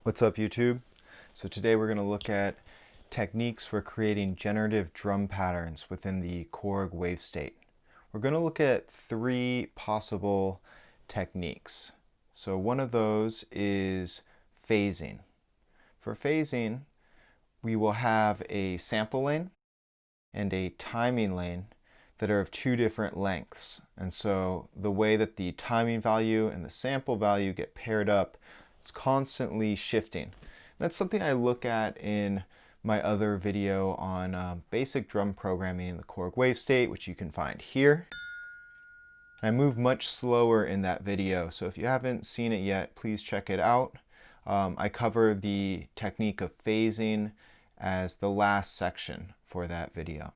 What's up, YouTube? So today we're going to look at techniques for creating generative drum patterns within the Korg Wavestate. We're going to look at three possible techniques. So one of those is phasing. For phasing, we will have a sample lane and a timing lane that are of two different lengths. And so the way that the timing value and the sample value get paired up, it's constantly shifting. That's something I look at in my other video on basic drum programming in the Korg Wavestate, which you can find here. And I move much slower in that video, so if you haven't seen it yet, please check it out. I cover the technique of phasing as the last section for that video.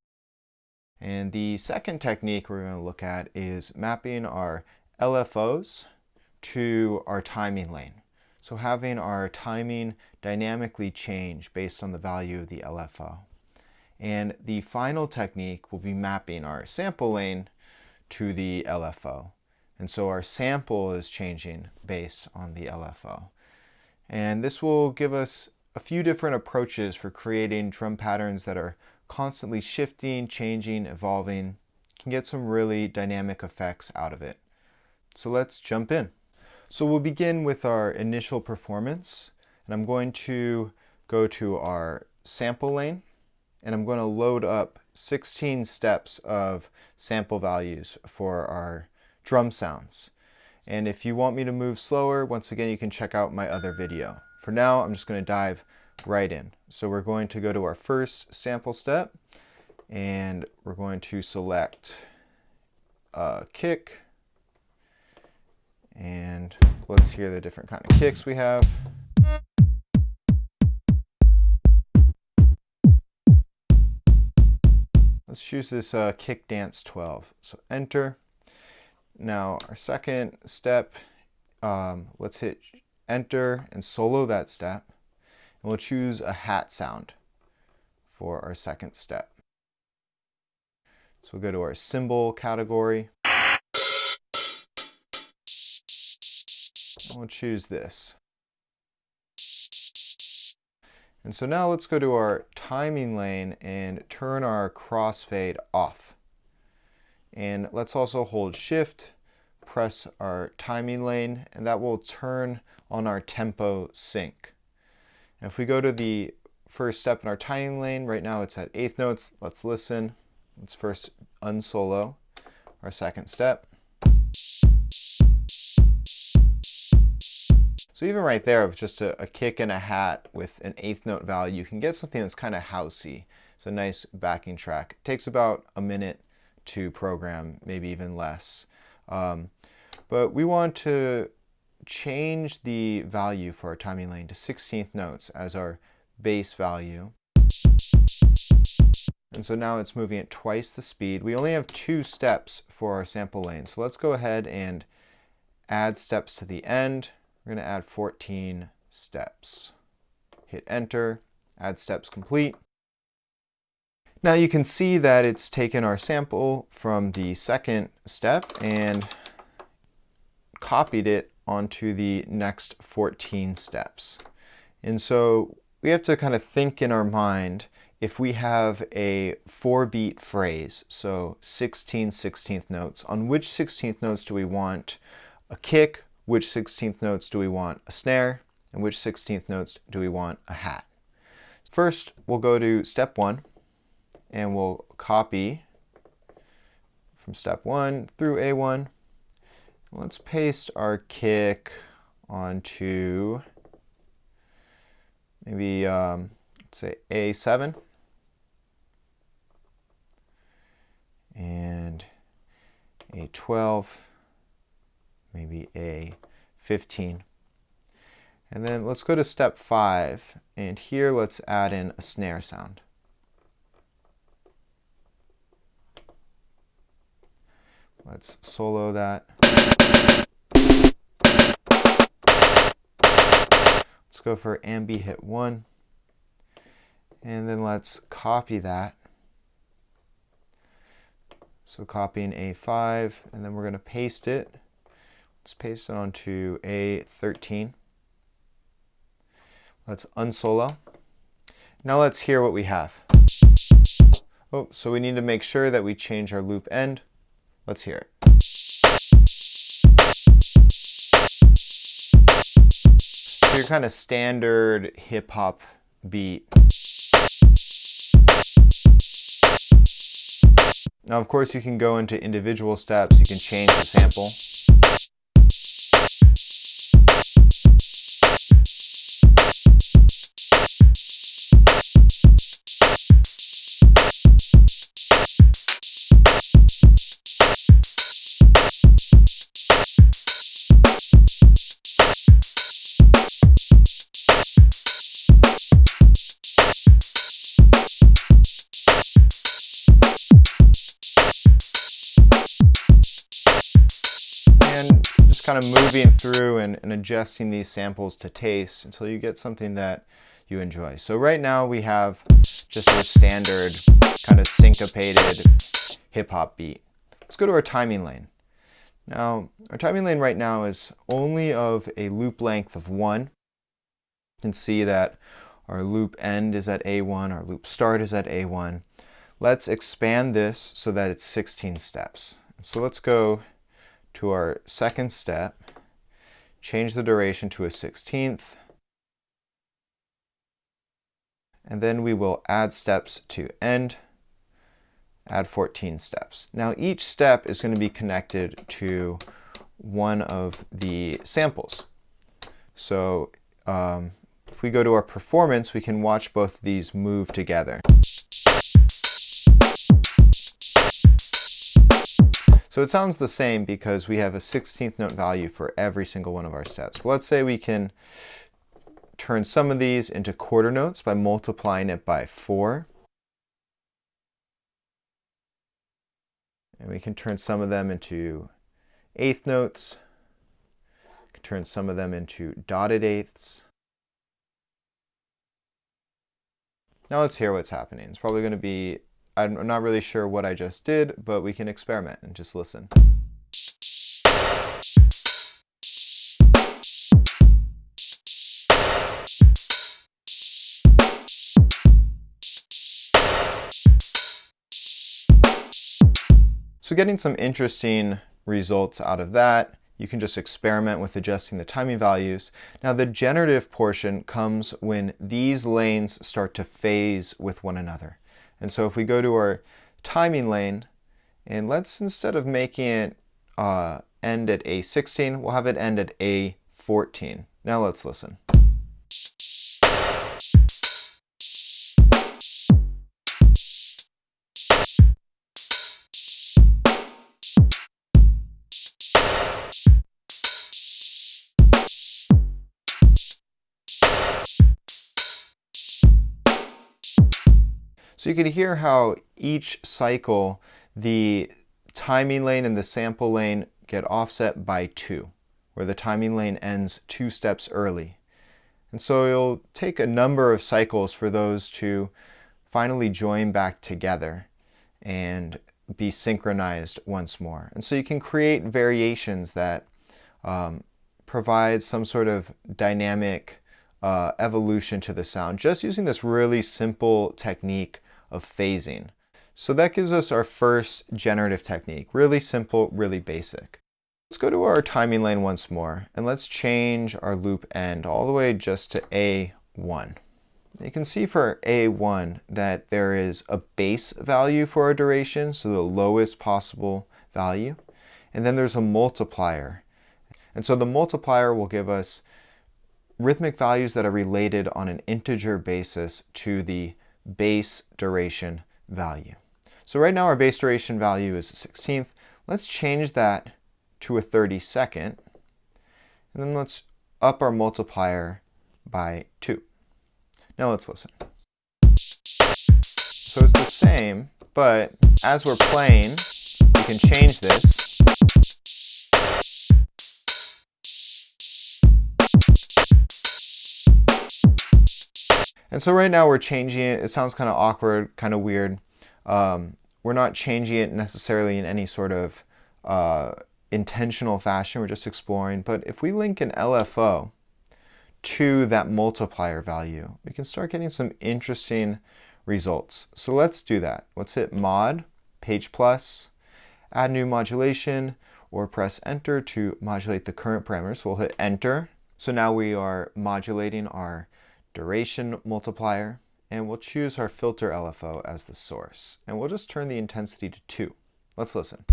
And the second technique we're going to look at is mapping our LFOs to our timing lane. So having our timing dynamically change based on the value of the LFO. And the final technique will be mapping our sample lane to the LFO. And so our sample is changing based on the LFO. And this will give us a few different approaches for creating drum patterns that are constantly shifting, changing, evolving. You can get some really dynamic effects out of it. So let's jump in. So we'll begin with our initial performance, and I'm going to go to our sample lane, and I'm going to load up 16 steps of sample values for our drum sounds. And if you want me to move slower, once again, you can check out my other video. For now, I'm just going to dive right in. So we're going to go to our first sample step, and we're going to select kick. And let's hear the different kind of kicks we have. Let's choose this kick dance 12. So enter. Now our second step, let's hit enter and solo that step. And we'll choose a hat sound for our second step. So we'll go to our cymbal category. We'll choose this. And so now let's go to our timing lane and turn our crossfade off. And let's also hold shift, press our timing lane, and that will turn on our tempo sync. And if we go to the first step in our timing lane, right now it's at eighth notes. Let's listen. Let's first unsolo our second step. So even right there, with just a kick and a hat with an eighth note value, you can get something that's kind of housey. It's a nice backing track. It takes about a minute to program, maybe even less. But we want to change the value for our timing lane to 16th notes as our base value. And so now it's moving at twice the speed. We only have 2 steps for our sample lane. So let's go ahead and add steps to the end. We're going to add 14 steps. Hit enter, add steps complete. Now you can see that it's taken our sample from the second step and copied it onto the next 14 steps. And so we have to kind of think in our mind, if we have a 4-beat phrase, so 16 16th notes, on which 16th notes do we want a kick, which 16th notes do we want a snare, and which 16th notes do we want a hat. First, we'll go to step 1, and we'll copy from step 1 through A1. Let's paste our kick onto maybe, let's say A7, and A12, maybe A15. And then let's go to step 5, and here let's add in a snare sound. Let's solo that. Let's go for ambi hit 1, and then let's copy that. So copying A5, and then we're going to paste it. Let's paste it onto A13. Let's unsolo. Now let's hear what we have. Oh, so we need to make sure that we change our loop end. Let's hear it. So your kind of standard hip hop beat. Now, of course, you can go into individual steps. You can change the sample. And just kind of moving through and adjusting these samples to taste until you get something that you enjoy. So right now we have just a standard kind of syncopated hip-hop beat. Let's go to our timing lane. Now, our timing lane right now is only of a loop length of 1. You can see that our loop end is at A1, our loop start is at A1. Let's expand this so that it's 16 steps. So let's go to our second step, change the duration to a 16th, and then we will add steps to end, add 14 steps. Now each step is going to be connected to one of the samples. So if we go to our performance, we can watch both of these move together. So it sounds the same because we have a 16th note value for every single one of our steps. Well, let's say we can turn some of these into quarter notes by multiplying it by 4. And we can turn some of them into eighth notes. We can turn some of them into dotted eighths. Now let's hear what's happening. It's probably going to be, I'm not really sure what I just did, but we can experiment and just listen. So getting some interesting results out of that. You can just experiment with adjusting the timing values. Now the generative portion comes when these lanes start to phase with one another. And so if we go to our timing lane, and let's, instead of making it end at A16, we'll have it end at A14. Now let's listen. So you can hear how each cycle, the timing lane and the sample lane get offset by 2, where the timing lane ends 2 steps early. And so it'll take a number of cycles for those to finally join back together and be synchronized once more. And so you can create variations that provide some sort of dynamic evolution to the sound, just using this really simple technique of phasing. So that gives us our first generative technique. Really simple, really basic. Let's go to our timing lane once more, and let's change our loop end all the way just to A1. You can see for A1 that there is a base value for our duration, so the lowest possible value. And then there's a multiplier. And so the multiplier will give us rhythmic values that are related on an integer basis to the base duration value. So right now our base duration value is 16th. Let's change that to a 32nd. And then let's up our multiplier by 2. Now let's listen. So it's the same, but as we're playing, we can change this. And so right now we're changing it. It sounds kind of awkward, kind of weird. We're not changing it necessarily in any sort of intentional fashion. We're just exploring. But if we link an LFO to that multiplier value, we can start getting some interesting results. So let's do that. Let's hit Mod, Page Plus, add new modulation, or press Enter to modulate the current parameter. So we'll hit Enter. So now we are modulating our duration multiplier, and we'll choose our filter LFO as the source. And we'll just turn the intensity to 2. Let's listen.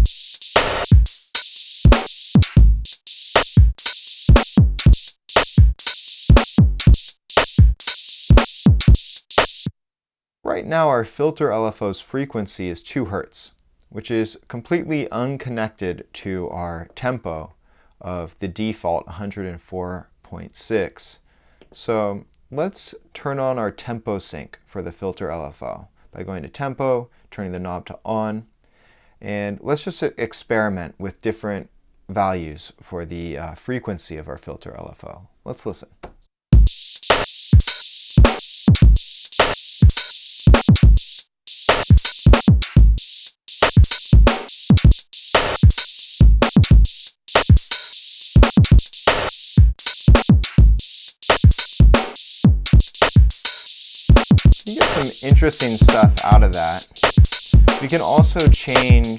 Right now our filter LFO's frequency is 2 Hz, which is completely unconnected to our tempo of the default 104.6. So let's turn on our tempo sync for the filter LFO by going to Tempo, turning the knob to On, and let's just experiment with different values for the frequency of our filter LFO. Let's listen. You get some interesting stuff out of that. We can also change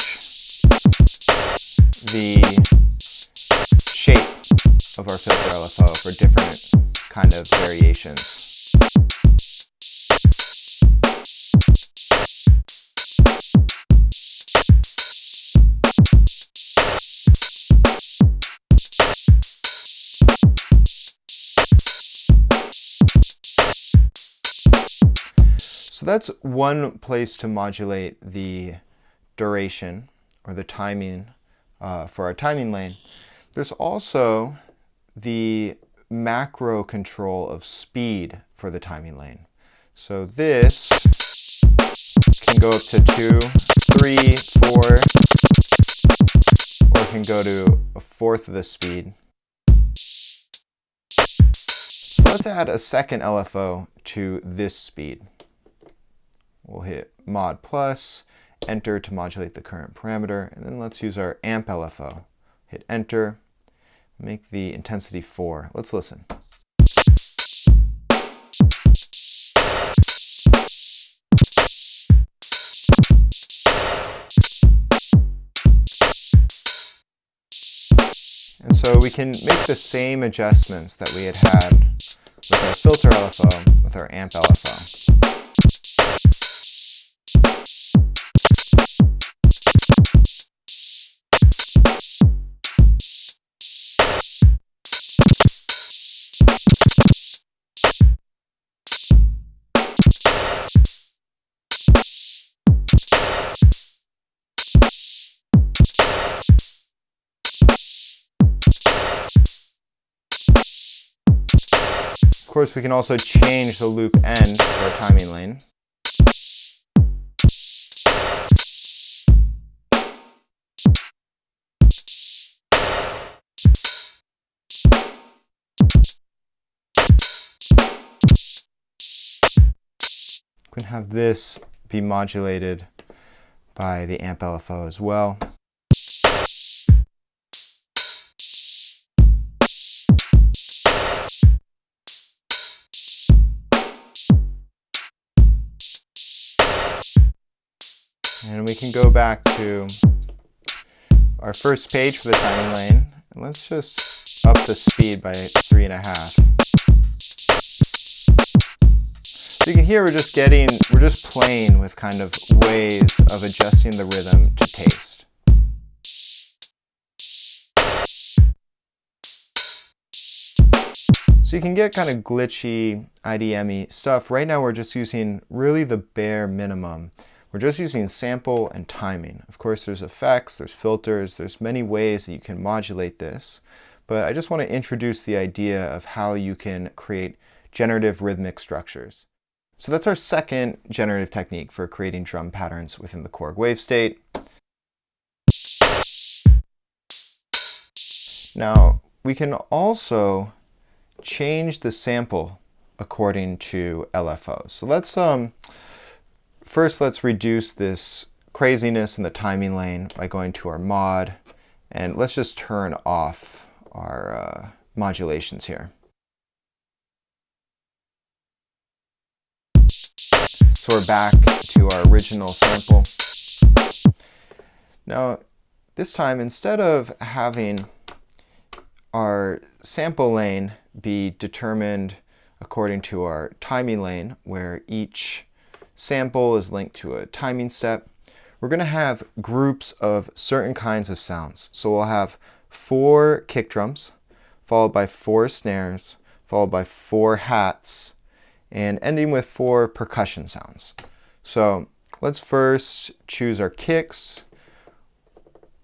the shape of our filter LFO for different kind of variations. So that's one place to modulate the duration or the timing for our timing lane. There's also the macro control of speed for the timing lane. So this can go up to 2, 3, 4, or it can go to 1/4 of the speed. So let's add a second LFO to this speed. We'll hit Mod Plus, Enter to modulate the current parameter, and then let's use our amp LFO. Hit Enter, make the intensity 4. Let's listen. And so we can make the same adjustments that we had with our filter LFO with our amp LFO. Of course, we can also change the loop end for our timing lane. We can have this be modulated by the amp LFO as well. And we can go back to our first page for the timing lane. And let's just up the speed by 3.5. So you can hear we're just playing with kind of ways of adjusting the rhythm to taste. So you can get kind of glitchy, IDM-y stuff. Right now we're just using really the bare minimum. We're just using sample and timing. Of course, there's effects, there's filters, there's many ways that you can modulate this. But I just want to introduce the idea of how you can create generative rhythmic structures. So that's our second generative technique for creating drum patterns within the Korg Wavestate. Now, we can also change the sample according to LFOs. So let's first let's reduce this craziness in the timing lane by going to our mod, and let's just turn off our modulations here. So we're back to our original sample. Now, this time, instead of having our sample lane be determined according to our timing lane, where each sample is linked to a timing step, we're going to have groups of certain kinds of sounds. So we'll have 4 kick drums, followed by 4 snares, followed by 4 hats, and ending with 4 percussion sounds. So let's first choose our kicks.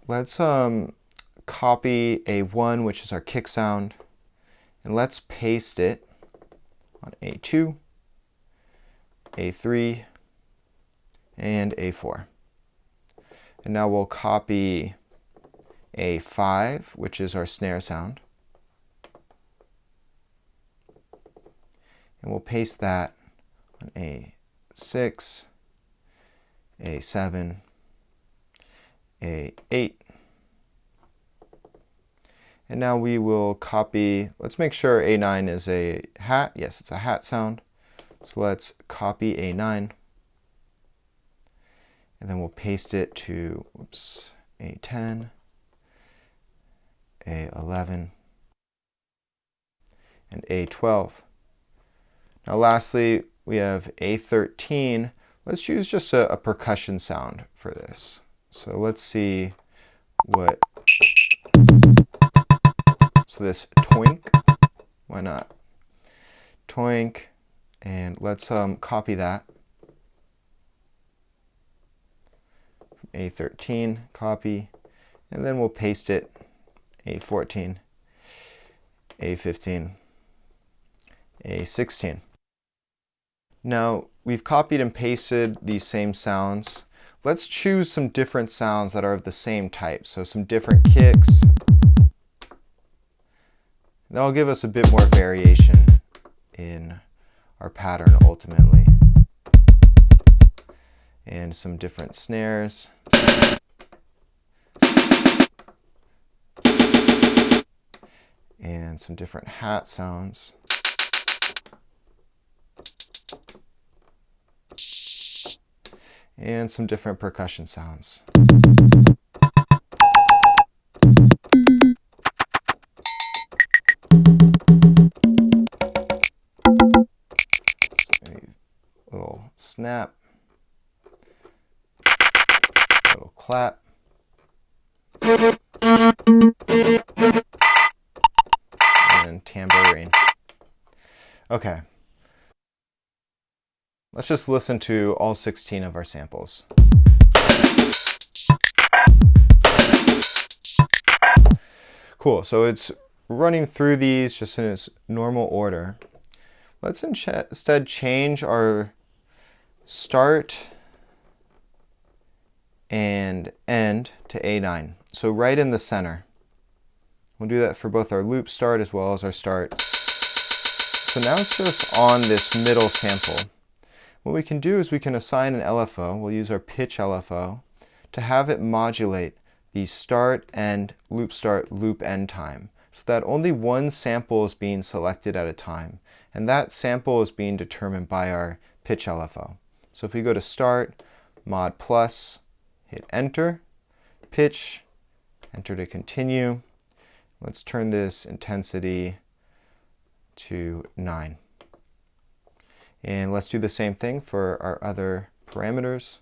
Let's copy A1, which is our kick sound, and let's paste it on A2, A3, and A4. And now we'll copy A5, which is our snare sound, and we'll paste that on A6, A7, A8. And now we will copy, let's make sure A9 is a hat. Yes, it's a hat sound. So let's copy A9. And then we'll paste it to, A10, A11, and A12. Now lastly, we have A13. Let's choose just a percussion sound for this. So let's see what, so this toink, why not? Toink, and let's copy that. A13, copy, and then we'll paste it, A14, A15, A16. Now, we've copied and pasted these same sounds. Let's choose some different sounds that are of the same type, so some different kicks. That'll give us a bit more variation in our pattern ultimately. And some different snares. And some different hat sounds. And some different percussion sounds. So maybe a little snap. Little clap. And tambourine. Okay. Let's just listen to all 16 of our samples. Cool, so it's running through these just in its normal order. Let's instead change our start and end to A9. So right in the center. We'll do that for both our loop start as well as our start. So now it's just on this middle sample. What we can do is we can assign an LFO, we'll use our pitch LFO, to have it modulate the start and loop start loop end time, so that only one sample is being selected at a time. And that sample is being determined by our pitch LFO. So if we go to start, mod plus, hit enter, pitch, enter to continue. Let's turn this intensity to 9. And let's do the same thing for our other parameters.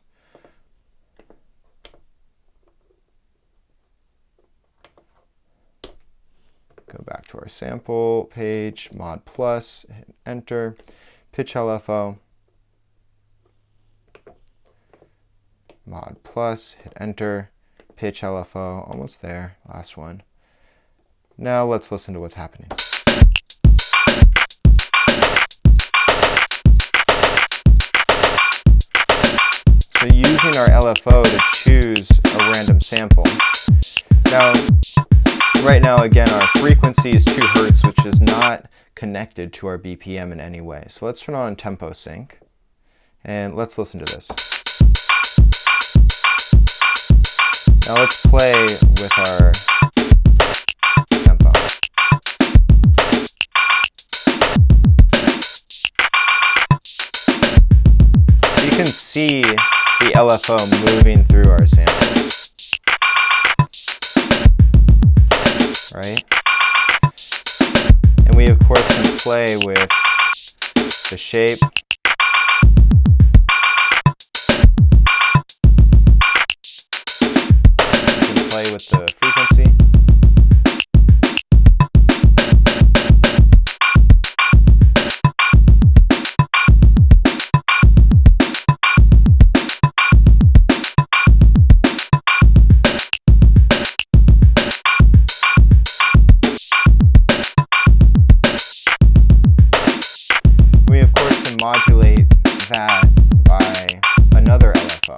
Go back to our sample page, mod plus, hit enter, pitch LFO, mod plus, hit enter, pitch LFO, almost there, last one. Now let's listen to what's happening. So using our LFO to choose a random sample. Now, right now, again, our frequency is 2 Hz, which is not connected to our BPM in any way. So let's turn on tempo sync, and let's listen to this. Now let's play with our tempo. So you can see the LFO moving through our samples, right? And we of course can play with the shape. We can play with the frequency. We of course can modulate that by another LFO.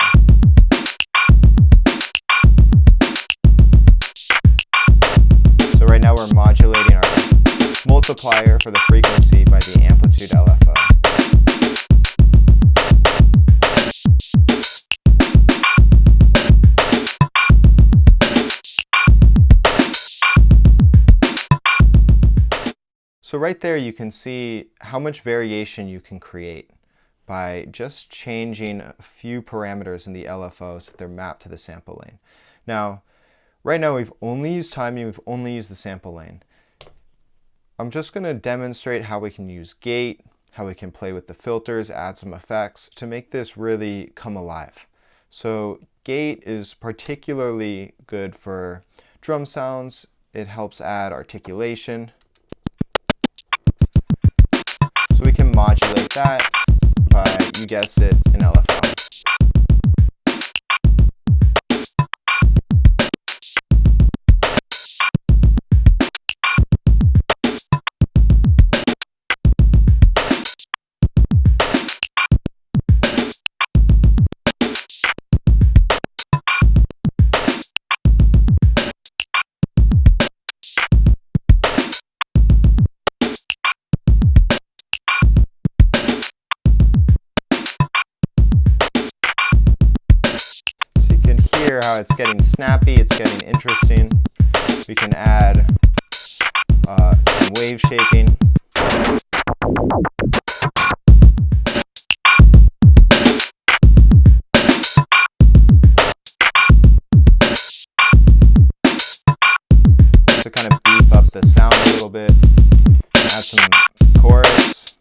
So right now we're modulating our multiplier for the frequency by the amplitude LFO. So right there you can see how much variation you can create by just changing a few parameters in the LFOs that they're mapped to the sample lane. Now, right now we've only used timing, we've only used the sample lane. I'm just going to demonstrate how we can use gate, how we can play with the filters, add some effects to make this really come alive. So gate is particularly good for drum sounds. It helps add articulation. So we can modulate that by, you guessed it, an LFO. Hear how it's getting snappy, it's getting interesting. We can add some wave shaping. To kind of beef up the sound a little bit. Add some chorus.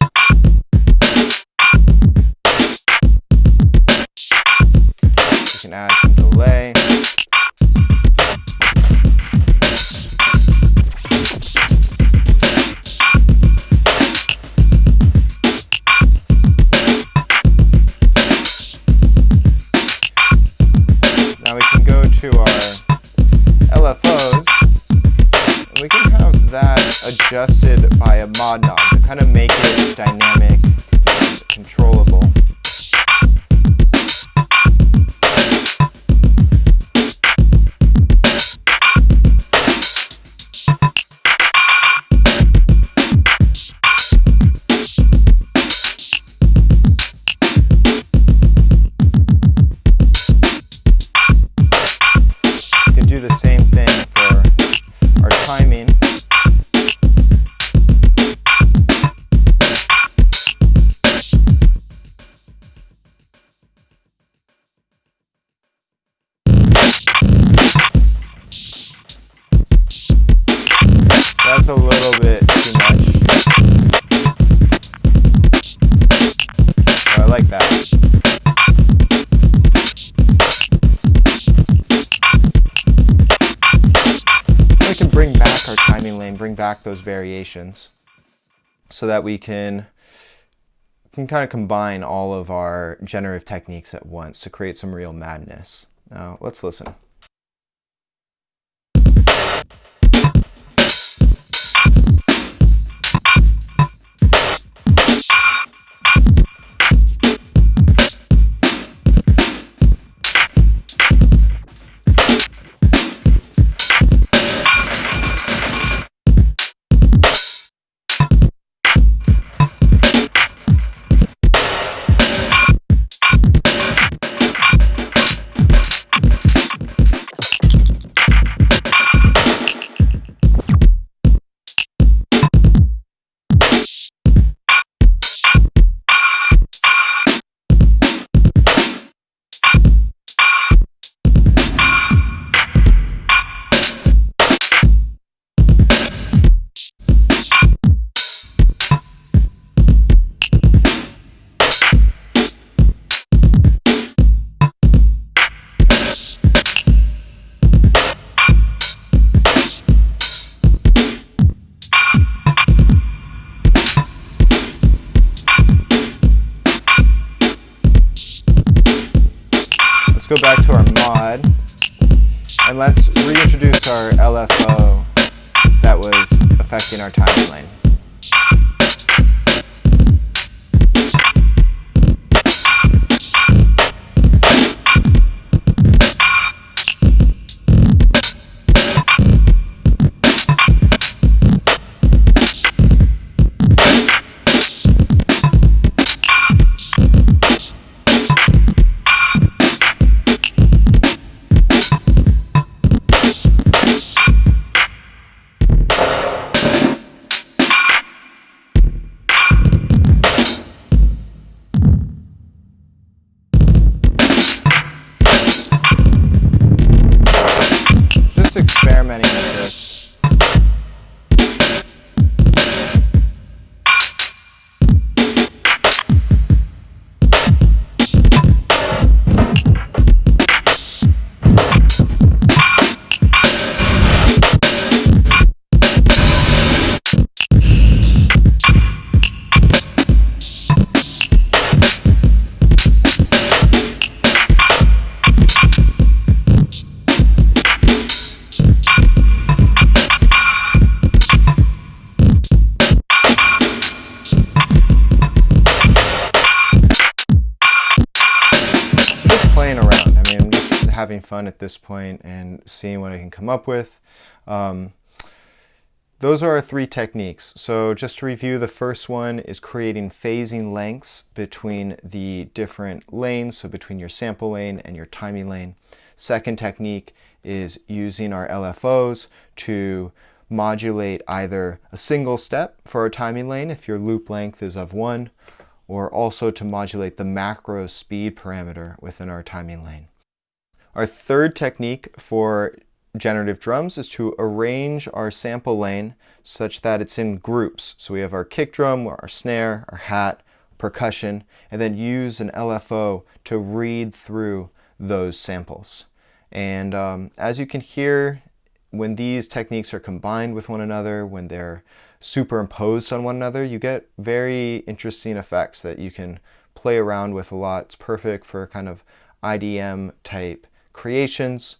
We can add some delay. Now we can go to our LFOs, and we can have that adjusted by a mod knob to kind of make it dynamic and controllable. Do the same thing for our timing. That's a little bit too much. I like that. We can bring back our timing lane, bring back those variations so that we can kind of combine all of our generative techniques at once to create some real madness. Now, let's listen. go back to our mod and let's reintroduce our LFO that was affecting our timing lane. Experimenting with this. Playing around. I mean, I'm just having fun at this point and seeing what I can come up with. Those are our three techniques. So just to review, the first one is creating phasing lengths between the different lanes, so between your sample lane and your timing lane. Second technique is using our LFOs to modulate either a single step for our timing lane if your loop length is of 1, or also to modulate the macro speed parameter within our timing lane. Our third technique for generative drums is to arrange our sample lane such that it's in groups. So we have our kick drum, our snare, our hat, percussion, and then use an LFO to read through those samples. And as you can hear, when these techniques are combined with one another, when they're superimposed on one another, you get very interesting effects that you can play around with a lot. It's perfect for kind of IDM type creations.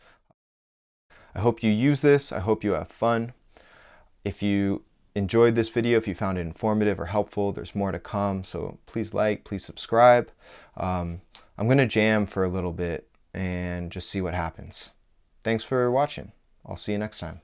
I hope you use this. I hope you have fun. If you enjoyed this video, if you found it informative or helpful, there's more to come. So please like, please subscribe. I'm going to jam for a little bit and just see what happens. Thanks for watching. I'll see you next time.